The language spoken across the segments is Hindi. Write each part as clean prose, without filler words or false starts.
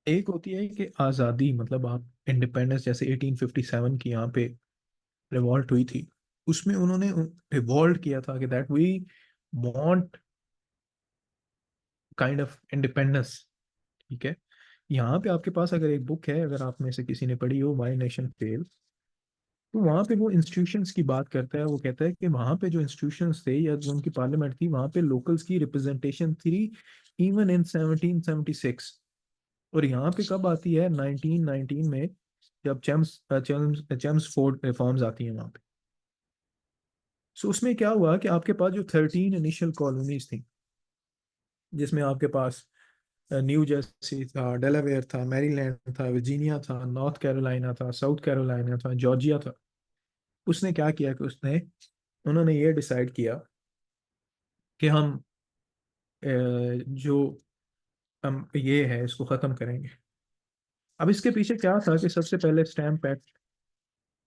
एक होती है कि आज़ादी, मतलब आप इंडिपेंडेंस, जैसे 1857 की यहाँ पे रिवॉल्ट हुई थी, उसमें उन्होंने रिवॉल्ट किया था कि that we want kind of independence. ठीक है। यहाँ पे आपके पास अगर एक बुक है, अगर आप में से किसी ने पढ़ी हो, व्हाई नेशन फेल, तो वहाँ पे वो इंस्टीट्यूशंस की बात करता है। वो कहता है कि वहाँ पे जो इंस्टीट्यूशंस थे या जो उनकी पार्लियामेंट थी, वहाँ पे लोकल्स की रिप्रेजेंटेशन थी इवन इन 1776। और यहाँ पे कब आती है? 1919 में, जब चेम्सफोर्ड रिफॉर्म्स आती हैं वहाँ पे। सो उसमें क्या हुआ कि आपके पास जो 13 इनिशियल कॉलोनीज थी, जिसमें आपके पास न्यू जर्सी था, डेलावेयर था, मैरीलैंड था, वर्जीनिया था, नॉर्थ कैरोलिना था, साउथ कैरोलिना था, जॉर्जिया था। उसने क्या किया कि उन्होंने ये डिसाइड किया कि जो हम ये है इसको खत्म करेंगे। अब इसके पीछे क्या था कि सबसे पहले स्टैम्प एक्ट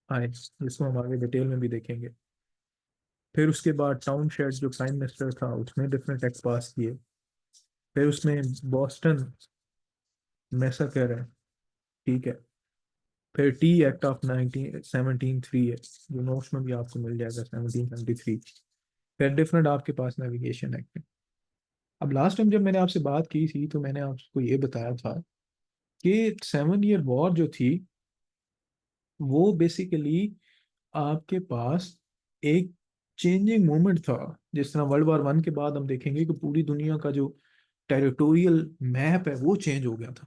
आए, जिसको हम आगे डिटेल में भी देखेंगे। फिर उसके बाद टाउन शेड, जो प्राइम मिनिस्टर था, उसने डिफरेंट एक्ट पास किए। फिर उसमें बॉस्टन मैसाकर है। ठीक है। फिर टी एक्ट ऑफ 1917 है, जो नोट्स में भी आपको मिल जाएगा, 1773। फिर डिफरेंट आपके पास नेविगेशन एक्ट है। अब लास्ट टाइम जब मैंने आपसे बात की थी तो मैंने आपको ये बताया था कि 7 ईयर वॉर जो थी, वो बेसिकली आपके पास एक चेंजिंग मोमेंट था। जिस तरह वर्ल्ड वॉर 1 के बाद हम देखेंगे कि पूरी दुनिया का जो टेरिटोरियल मैप है वो चेंज हो गया था।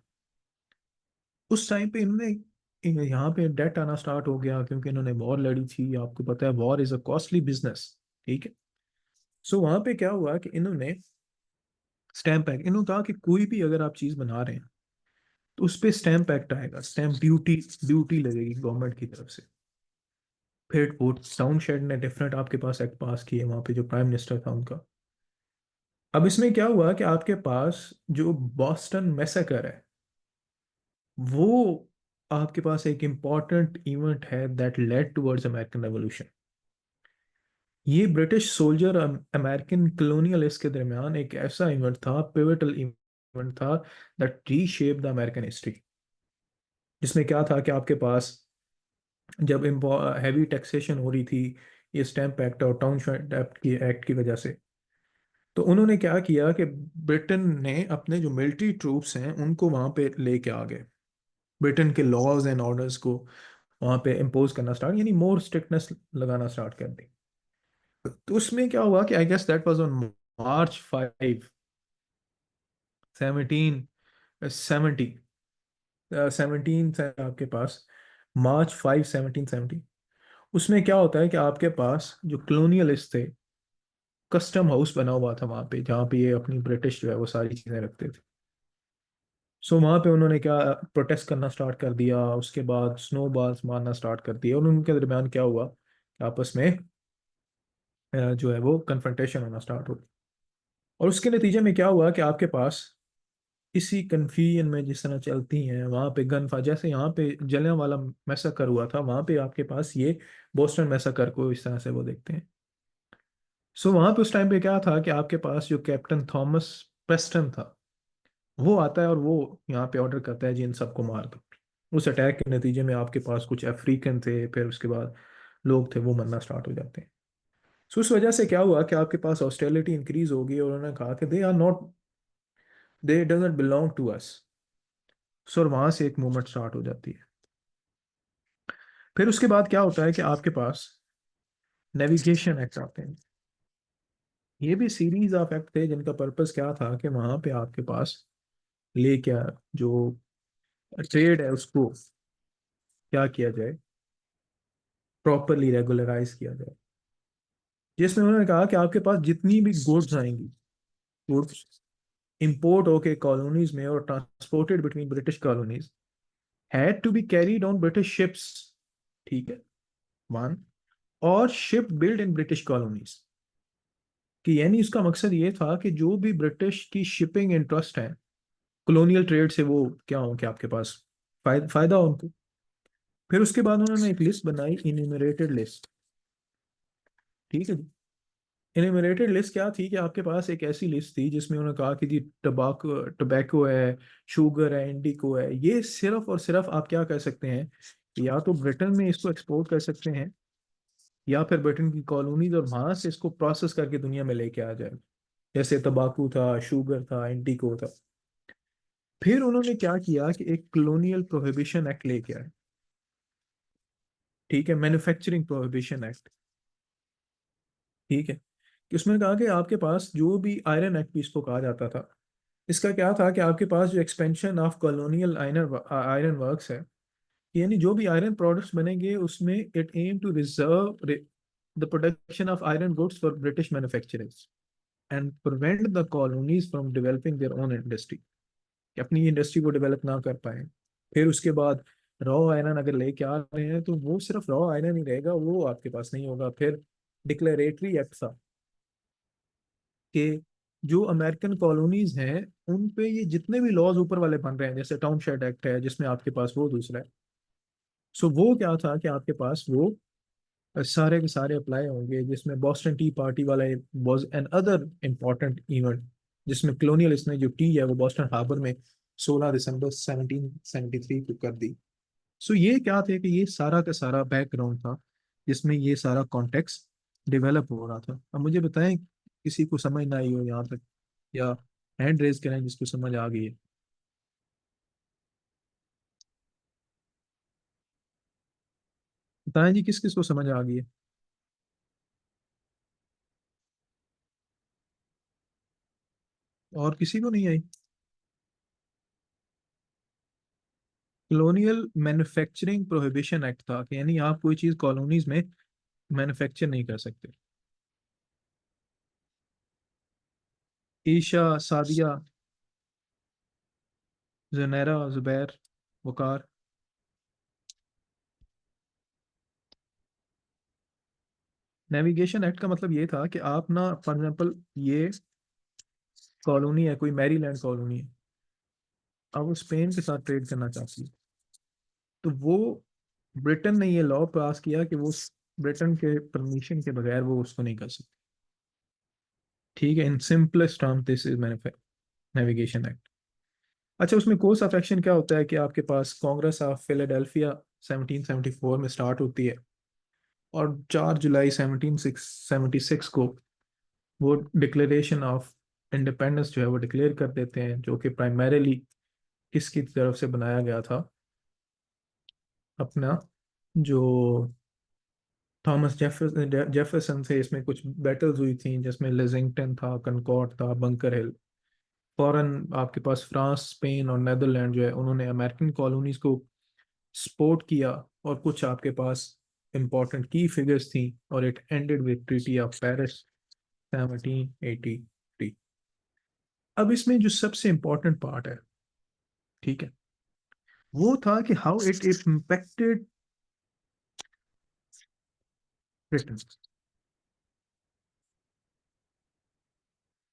उस टाइम पे इन्होंने यहाँ पे डेट आना स्टार्ट हो गया, क्योंकि इन्होंने वॉर लड़ी थी। आपको पता है war is a costly business. ठीक है। सो वहां पे क्या हुआ कि इन्होंने स्टैम्प एक्ट, इन्होंने कहा कि कोई भी अगर आप चीज बना रहे हैं तो उस पे स्टैम्प एक्ट आएगा, स्टैम्प ड्यूटी ड्यूटी लगेगी गवर्नमेंट की तरफ से। फिर वो टाउन शेड ने डिफरेंट आपके पास एक्ट पास किए वहां पे, जो प्राइम मिनिस्टर था उनका। अब इसमें क्या हुआ कि आपके पास जो बॉस्टन मैसेकर है, वो आपके पास एक इंपॉर्टेंट इवेंट है that led towards American revolution. ये ब्रिटिश सोल्जर अमेरिकन कॉलोनियलिस्ट के दरमियान एक ऐसा इवेंट था, पिवटल इवेंट था, that reshape the American history. जिसमें क्या था कि आपके पास जब हैवी टैक्सेशन हो रही थी, ये स्टैम्प एक्ट और टाउन एक्ट की वजह से, तो उन्होंने क्या किया कि ब्रिटेन ने अपने जो मिलिट्री ट्रूप्स हैं उनको वहां पे लेके आ गए। ब्रिटेन के लॉज एंड ऑर्डर्स को वहां पे इम्पोज करना स्टार्ट, यानी मोर स्ट्रिक्टनेस लगाना स्टार्ट कर दी। तो उसमें क्या हुआ कि I guess that was on March 5, 1770। 17 है आपके पास, March 5, 1770। उसमें क्या होता है कि आपके पास जो कलोनियलिस्ट थे, कस्टम हाउस बना हुआ था वहां पे, जहाँ पे ये अपनी ब्रिटिश जो है वो सारी चीजें रखते थे। सो वहां पे उन्होंने क्या प्रोटेस्ट करना स्टार्ट कर दिया। उसके बाद स्नो बॉल्स मारना स्टार्ट कर दिया, और उनके दरमियान क्या हुआ कि आपस में जो है वो कन्फ्रंटेशन होना स्टार्ट हो गई। और उसके नतीजे में क्या हुआ कि आपके पास इसी कन्फ्यूजन में जिस तरह चलती हैं वहां पे गन फा, जैसे यहाँ पे जलियांवाला मैसाकर हुआ था, वहां पे आपके पास ये बोस्टन मैसाकर को इस तरह से वो देखते हैं। सो वहां पे उस टाइम पे क्या था कि आपके पास जो कैप्टन थॉमस प्रेस्टन था, वो आता है और वो यहाँ पे ऑर्डर करता है जी इन सबको मार दो। उस अटैक के नतीजे में आपके पास कुछ अफ्रीकन थे, फिर उसके बाद लोग थे वो मरना स्टार्ट हो जाते हैं। सो उस वजह से क्या हुआ कि आपके पास हॉस्टिलिटी इंक्रीज हो गई, और उन्होंने कहा कि they are not, they doesn't belong to us. So और वहां से एक मूवमेंट स्टार्ट हो जाती है। फिर उसके बाद क्या होता है कि आपके पास नेविगेशन एक्ट आते हैं। ये भी सीरीज ऑफ एक्ट थे जिनका पर्पस क्या था कि वहां पे आपके पास ले क्या, जो ट्रेड है उसको क्या किया जाए, प्रॉपरली रेगुलराइज किया जाए। जिसमें उन्होंने कहा कि आपके पास जितनी भी गुड्स आएंगी, गुड्स इंपोर्ट होके कॉलोनीज में और transported between British colonies, had to be carried on British ships. ठीक है। वन, और ship build in British colonies. कि यानी इसका मकसद ये था कि जो भी ब्रिटिश की शिपिंग इंटरेस्ट है कॉलोनियल ट्रेड से, वो क्या हो कि आपके पास फायदा हो उनको। फिर उसके बाद उन्होंने एक लिस्ट बनाई, इन्यूमरेटेड लिस्ट। ठीक है जी। इनमेरेटेड लिस्ट क्या थी कि आपके पास एक ऐसी लिस्ट थी जिसमें उन्होंने कहा कि जी टबाको टबैको है, शुगर है, इंडिको है, ये सिर्फ और सिर्फ आप क्या कर सकते हैं, या तो ब्रिटेन में इसको एक्सपोर्ट कर सकते हैं, या फिर ब्रिटेन की कॉलोनीज और वहां से इसको प्रोसेस करके दुनिया में लेके आ जाए। जैसे तंबाकू था, शुगर था, इंडिको था। फिर उन्होंने क्या किया कि एक कॉलोनियल प्रोहिबिशन एक्ट लेके आए। ठीक है, मैन्युफैक्चरिंग प्रोहिबिशन एक्ट। ठीक है, कि उसमें कहा कि आपके पास जो भी आयरन एक्ट भी इसको कहा जाता था, इसका क्या था कि आपके पास जो expansion of colonial iron iron works है, यानी जो भी आयरन प्रोडक्ट्स बनेंगे उसमें it aim to reserve the production of iron goods for British manufacturers and prevent the colonies from developing their own industry, कि अपनी इंडस्ट्री को डेवलप ना कर पाए। फिर उसके बाद रॉ आयरन अगर लेके आ रहे हैं तो वो सिर्फ रॉ आयरन ही रहेगा, वो आपके पास नहीं होगा। फिर डिक्लेरेटरी एक्ट था कि जो अमेरिकन कॉलोनीज हैं उन पे ये जितने भी लॉज ऊपर वाले बन रहे हैं, जैसे टाउनशेड एक्ट है जिसमें आपके पास वो दूसरा है, सो वो क्या था कि आपके पास वो सारे के सारे अप्लाई होंगे, जिसमें बॉस्टन टी पार्टी वाला was an other important event, जिसमें कलोनियल इसने जो टी है वो बॉस्टन हार्बर में 16 दिसंबर 1773 को कर दी। सो ये क्या थे कि ये सारा का सारा बैकग्राउंड था जिसमें ये सारा कॉन्टेक्स्ट डेवलप हो रहा था। अब मुझे बताएं किसी को समझ ना आई हो यहाँ तक, या हैंड रेज करें जिसको समझ आ गई है। बताएं जी किस किस को समझ आ गई है। और किसी को नहीं आई। कॉलोनियल मैन्युफैक्चरिंग प्रोहिबिशन एक्ट था कि यानी आप कोई चीज कॉलोनीज में मैन्युफैक्चर नहीं कर सकते। ईशा, सादिया, जनेरा, जुबैर, वकार। नेविगेशन एक्ट का मतलब ये था कि आप ना फॉर एग्जाम्पल ये कॉलोनी है, कोई मैरीलैंड कॉलोनी है, अब वो स्पेन के साथ ट्रेड करना चाहती है, तो वो ब्रिटेन ने ये लॉ पास किया कि वो ब्रिटेन के परमिशन के बगैर वो उसको नहीं कर सकती। ठीक है, in simplest term this is navigation act. अच्छा, उसमें कोर्स ऑफ एक्शन क्या होता है कि आपके पास कांग्रेस ऑफ फिलाडेल्फिया 1774 में स्टार्ट होती है, और 4 जुलाई 1776 को वो डिक्लेरेशन ऑफ इंडिपेंडेंस जो है वो डिक्लेयर कर देते हैं, जो कि प्राइमरीली किसकी तरफ से बनाया गया था, अपना जो थॉमस जेफरसन थे। इसमें कुछ बैटल्स हुई थी जिसमें लेजिंगटन था, कनकॉर्ड था, बंकर हिल। फॉरेन आपके पास फ्रांस, स्पेन और नेदरलैंड जो है उन्होंने अमेरिकन कॉलोनीज को सपोर्ट किया, और कुछ आपके पास इंपॉर्टेंट की फिगर्स थी, और it ended with treaty of Paris 1783। अब इसमें जो सबसे इंपॉर्टेंट पार्ट है, ठीक है, वो था कि हाउ इट इम्पैक्टेड ब्रिटेन।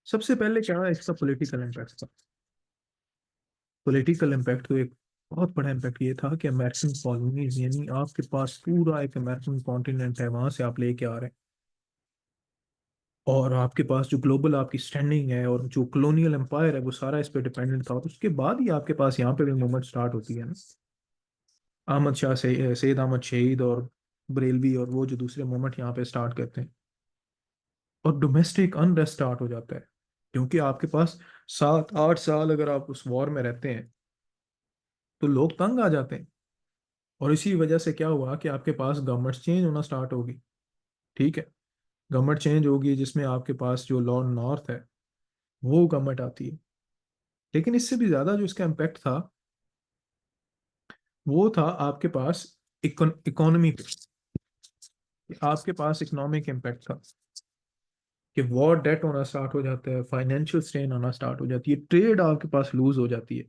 सबसे पहले क्या है इसका पॉलिटिकल इम्पैक्ट था। पॉलिटिकल इम्पैक्ट तो एक बहुत बड़ा इम्पैक्ट ये था कि अमेरिकन कॉलोनीज, यानी आपके पास पूरा एक अमेरिकन कॉन्टिनेंट है, वहां से आप लेके आ रहे हैं, और आपके पास जो ग्लोबल आपकी स्टैंडिंग है और जो कॉलोनियल एम्पायर है वो सारा इस पे डिपेंडेंट था। और उसके बाद ही आपके पास यहाँ पे भी मूवमेंट स्टार्ट होती है ना, अहमद शाह से सैयद अहमद शहीद और बरेलवी, और वो जो दूसरे मूवमेंट यहाँ पे स्टार्ट करते हैं, और डोमेस्टिक अनरेस्ट स्टार्ट हो जाता है, क्योंकि आपके पास 7 8 साल अगर आप उस वॉर में रहते हैं तो लोग तंग आ जाते हैं। और इसी वजह से क्या हुआ कि आपके पास गवर्नमेंट चेंज होना स्टार्ट होगी। ठीक है, गवर्नमेंट चेंज होगी जिसमें आपके पास जो लॉ नॉर्थ है वो गवर्नमेंट आती है। लेकिन इससे भी ज्यादा जो इसका इम्पैक्ट था वो था आपके पास इकोनॉमी पे। आपके पास इकोनॉमिक इम्पैक्ट था कि वॉर डेट होना स्टार्ट हो जाता है, फाइनेंशियल स्ट्रेन होना स्टार्ट हो जाती है, ट्रेड आपके पास लूज हो जाती है,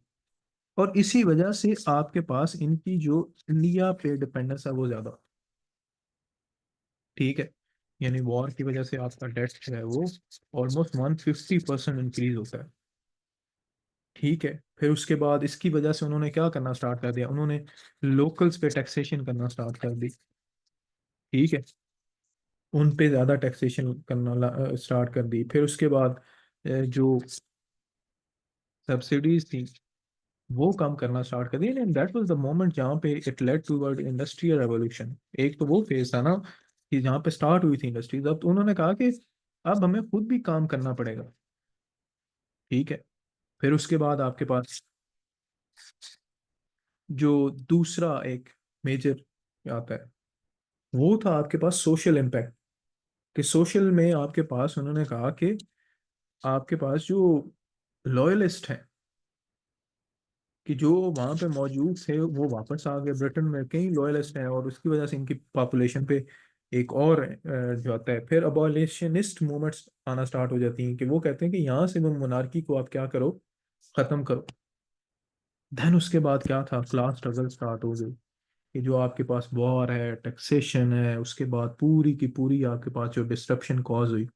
और इसी वजह से आपके पास इनकी जो इंडिया पे डिपेंडेंस है वो ज्यादा। ठीक है, यानी वॉर की वजह से आपका डेट जो है वो ऑलमोस्ट 150% इंक्रीज होता है। ठीक है, फिर उसके बाद इसकी वजह से उन्होंने क्या करना स्टार्ट कर दिया, उन्होंने लोकल्स पे टैक्सेशन करना स्टार्ट कर दी। ठीक है, उन पे ज़्यादा टैक्सेशन करना स्टार्ट कर दी। फिर उसके बाद जो सब्सिडीज थी वो कम करना स्टार्ट कर दी, and that was the moment जहाँ पे it led toward industrial revolution. एक तो वो फेज था ना कि जहाँ पे स्टार्ट हुई थी इंडस्ट्रीज, अब तो उन्होंने कहा कि अब हमें खुद भी काम करना पड़ेगा। ठीक है। फिर उसके बाद आपके पास जो दूसरा एक मेजर आता है वो था आपके पास सोशल इम्पैक्ट। कि सोशल में आपके पास उन्होंने कहा कि आपके पास जो लॉयलिस्ट हैं, कि जो वहां पे मौजूद थे वो वापस आ गए ब्रिटेन में, कई लॉयलिस्ट हैं, और उसकी वजह से इनकी पॉपुलेशन पे एक और जो आता है। फिर अबॉलिशनिस्ट मूवमेंट्स आना स्टार्ट हो जाती हैं कि वो कहते हैं कि यहाँ से वो मोनार्की को आप क्या करो, खत्म करो। देन उसके बाद क्या था, क्लास स्ट्रगल स्टार्ट हो गई कि जो आपके पास वॉर है, टैक्सेशन है, उसके बाद पूरी की पूरी आपके पास जो डिस्ट्रप्शन कॉज हुई।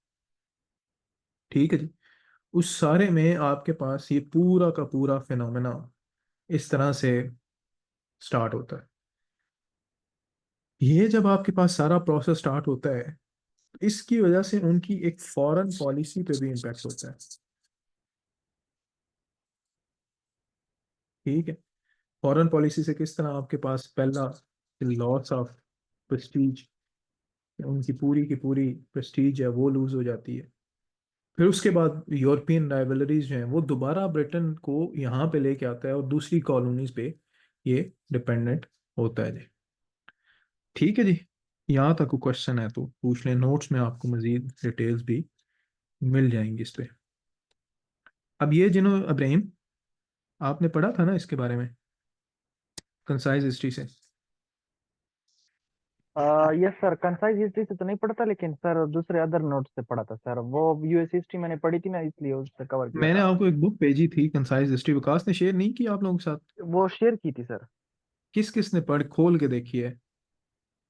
ठीक है जी। उस सारे में आपके पास ये पूरा का पूरा फिनोमेना इस तरह से स्टार्ट होता है। ये जब आपके पास सारा प्रोसेस स्टार्ट होता है, इसकी वजह से उनकी एक फॉरेन पॉलिसी पे भी इम्पैक्ट होता है। ठीक है। फॉरेन पॉलिसी से किस तरह आपके पास पहला लॉस ऑफ प्रेस्टीज, उनकी पूरी की पूरी प्रेस्टीज है वो लूज हो जाती है। फिर उसके बाद यूरोपियन राइवलरीज जो हैं वो दोबारा ब्रिटेन को यहाँ पे लेके आता है और दूसरी कॉलोनीज पे ये डिपेंडेंट होता है जी। ठीक है जी। यहाँ तक क्वेश्चन है तो पूछ लें, नोट्स में आपको मजीद डिटेल्स भी मिल जाएंगी इस पे। अब ये जिन्हों अब्राहिम, आपने पढ़ा था ना इसके बारे में कंसाइज हिस्ट्री से? यस सर, कंसाइज हिस्ट्री से तो नहीं पढ़ा था, लेकिन सर दूसरे अदर नोट्स से पढ़ा था सर। वो यूएस हिस्ट्री मैंने पढ़ी थी ना, इसलिए उससे कवर किया मैंने था। आपको एक बुक भेजी थी कंसाइज हिस्ट्री, विकास ने शेयर नहीं की आप लोगों के साथ? वो शेयर की थी सर। किस किस ने पढ़ खोल के देखी है?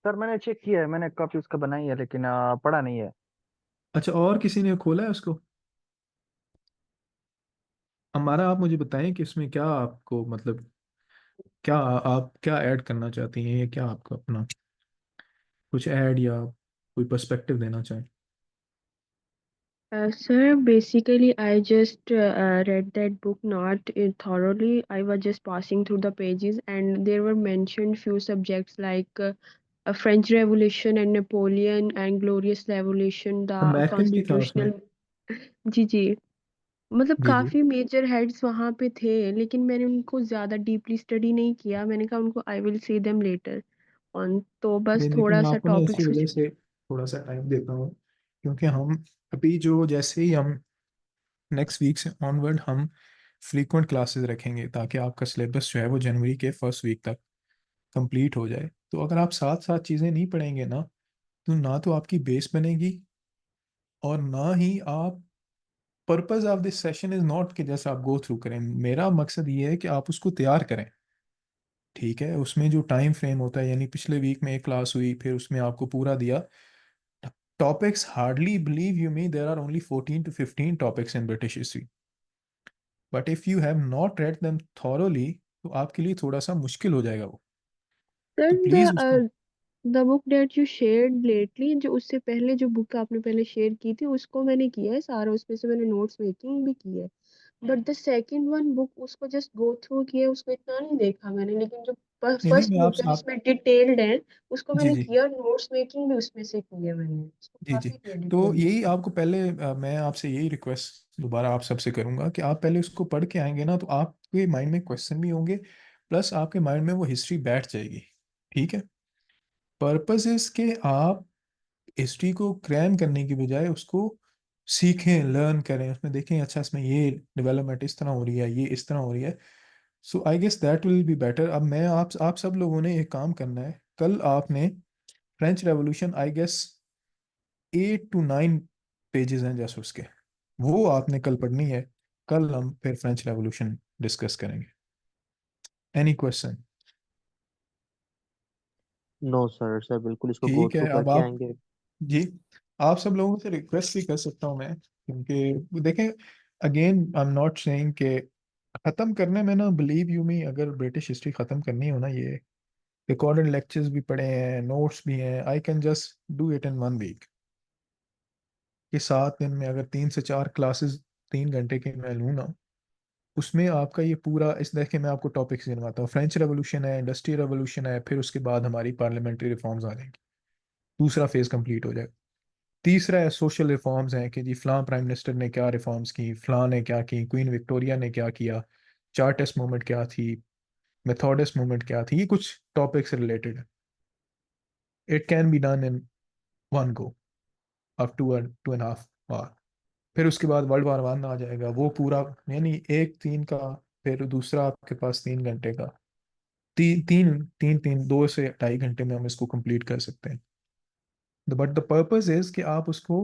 सर मैंने चेक किया है, मैंने कॉपी उसका बनाई है, लेकिन पढ़ा नहीं है। अच्छा, और किसी ने खोला है उसको? हमारा आप मुझे बताएं कि इसमें क्या आपको मतलब, क्या आप क्या ऐड करना चाहती हैं, या क्या आपका अपना कुछ ऐड या कोई पर्सपेक्टिव देना चाहें? Sir, basically, I just read that book not thoroughly. I was just passing through the pages, and there were mentioned few subjects like a French Revolution and Napoleon and Glorious Revolution, the American भी था उसमें? constitutional। जी जी। मतलब जी जी। काफी मेजर हेड्स वहाँ पे थे, लेकिन मैंने उनको ज्यादा डीपली स्टडी नहीं किया। मैंने कहा उनको I will see them later on, तो बस लेकिन थोड़ा मैं सा आपको ना इसी टॉपिक्स। वजह से थोड़ा सा टाइम देता हूँ, क्योंकि हम अभी जो जैसे ही हम नेक्स्ट वीक से ऑनवर्ड हम फ्रीक्वेंट क्लासेस रखेंगे, ताकि आपका सिलेबस जो है वो जनवरी के फर्स्ट वीक तक कंप्लीट हो जाए। तो अगर आप साथ साथ चीज़ें नहीं पढ़ेंगे ना, तो ना तो आपकी बेस बनेगी, और ना ही आप, purpose of this session is not कि जैसा आप गो थ्रू करें, मेरा मकसद ये है कि आप उसको तैयार करें। ठीक है। उसमें जो टाइम फ्रेम होता है, यानी पिछले वीक में एक क्लास हुई, फिर उसमें आपको पूरा दिया topics, hardly believe you me there are only 14 to 15 topics in British history, but if you have not read them thoroughly तो आपके लिए थोड़ा सा मुश्किल हो जाएगा वो। तो प्लीज उसको। Sir, the book that you shared lately, जो उससे पहले जो बुक आपने पहले शेयर की थी उसको मैंने किया है सारा, उसमें से मैंने नोट्स मेकिंग भी की है। But the second one book उसको जस्ट गो थ्रू किया, उसको इतना नहीं देखा मैंने। लेकिन जो नहीं नहीं, फर्स्ट मैं बुक है आप जिसमें डिटेल्ड है, उसको जी मैंने जी। किया, नोट्स मेकिंग भी उसमें से की है मैंने, उसको जी जी। काफी किया तो डिटेल में। यही आपको पहले मैं आपसे यही रिक्वेस्ट दोबारा आप सबसे करूंगा कि आप पहले उसको पढ़ के आएंगे ना, तो आपके माइंड में क्वेश्चन भी होंगे, प्लस आपके माइंड में वो हिस्ट्री बैठ जाएगी। ठीक है। पर्पस इज कि आप हिस्ट्री को क्रैम करने की बजाय उसको सीखें, लर्न करें, उसमें देखें अच्छा इसमें ये डेवलपमेंट इस तरह हो रही है, ये इस तरह हो रही है। So I guess that will be better. अब मैं आप सब लोगों ने एक काम करना है, कल आपने French revolution I guess 8 to 9 pages हैं जैसे उसके, वो आपने कल पढ़नी है। कल हम फिर फ्रेंच रेवोल्यूशन डिस्कस करेंगे। Any question? No sir, sir बिल्कुल इसको गो ठीक है। थ्रू अब करके आप आएंगे। जी, आप सब लोगों से रिक्वेस्ट भी कर सकता हूँ मैं, क्योंकि देखें, again I am not saying कि खत्म करने में ना, बिलीव यू मी, अगर ब्रिटिश हिस्ट्री खत्म करनी हो ना, ये रिकॉर्डेड लेक्चर्स भी पढ़े हैं, नोट्स भी हैं, I can just do it in 1 week. कि 7 दिन में अगर 3 से 4 क्लासेस 3 घंटे की मैं लूँ ना, उसमें आपका ये पूरा, इस देखिए मैं आपको टॉपिक्स गिनवाता हूँ। फ्रेंच रेवोल्यूशन है, इंडस्ट्रियल रेवोल्यूशन है, फिर उसके बाद हमारी पार्लियामेंट्री रिफॉर्म्स आ जाएंगी, दूसरा फेज कंप्लीट हो जाएगा। तीसरा है सोशल रिफॉर्म्स हैं कि जी फलां प्राइम मिनिस्टर ने क्या रिफॉर्म्स की, फलां ने क्या की, क्वीन विक्टोरिया ने क्या किया, चार्टिस्ट मूवमेंट क्या थी, मेथोडिस्ट मूवमेंट क्या थी, ये कुछ टॉपिक्स रिलेटेड है। It can be done in one go up to 2.5 hour. फिर उसके बाद वर्ल्ड वार 1 आ जाएगा, वो पूरा, यानी एक 3 का, फिर दूसरा आपके पास 3 घंटे का, तीन तीन तीन तीन 2 से 2.5 घंटे में हम इसको कंप्लीट कर सकते हैं। बट द पर्पस इज कि आप उसको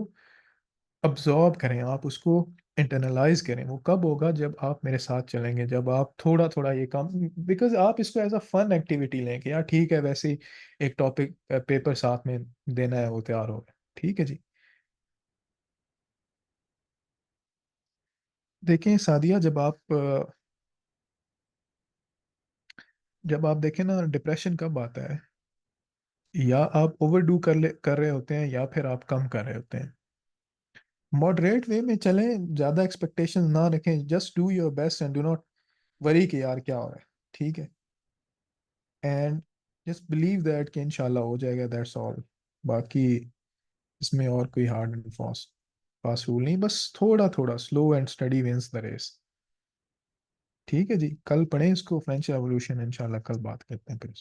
अब्जॉर्ब करें, आप उसको इंटरनलाइज करें। वो कब होगा, जब आप मेरे साथ चलेंगे, जब आप थोड़ा थोड़ा ये काम, बिकॉज आप इसको एज अ फन एक्टिविटी लें कि यार ठीक है, वैसे ही एक टॉपिक पेपर साथ में देना है, वो तैयार हो गया, ठीक है जी। देखें सादिया, जब आप देखें ना, डिप्रेशन कब आता है, या आप ओवरडू कर रहे होते हैं, या फिर आप कम कर रहे होते हैं। मॉडरेट वे में चलें, ज़्यादा एक्सपेक्टेशंस ना रखें, just do your best and do not worry कि यार क्या हो रहा है, ठीक है। एंड जस्ट बिलीव दैट कि इंशाल्लाह हो जाएगा, दैट्स ऑल। बाकी इसमें और कोई hard and fast fast rule नहीं, बस थोड़ा थोड़ा slow and steady wins the race. ठीक है जी, कल पढ़ें इसको, फ्रेंच रेवोल्यूशन, इंशाल्लाह कल बात करते हैं फिर।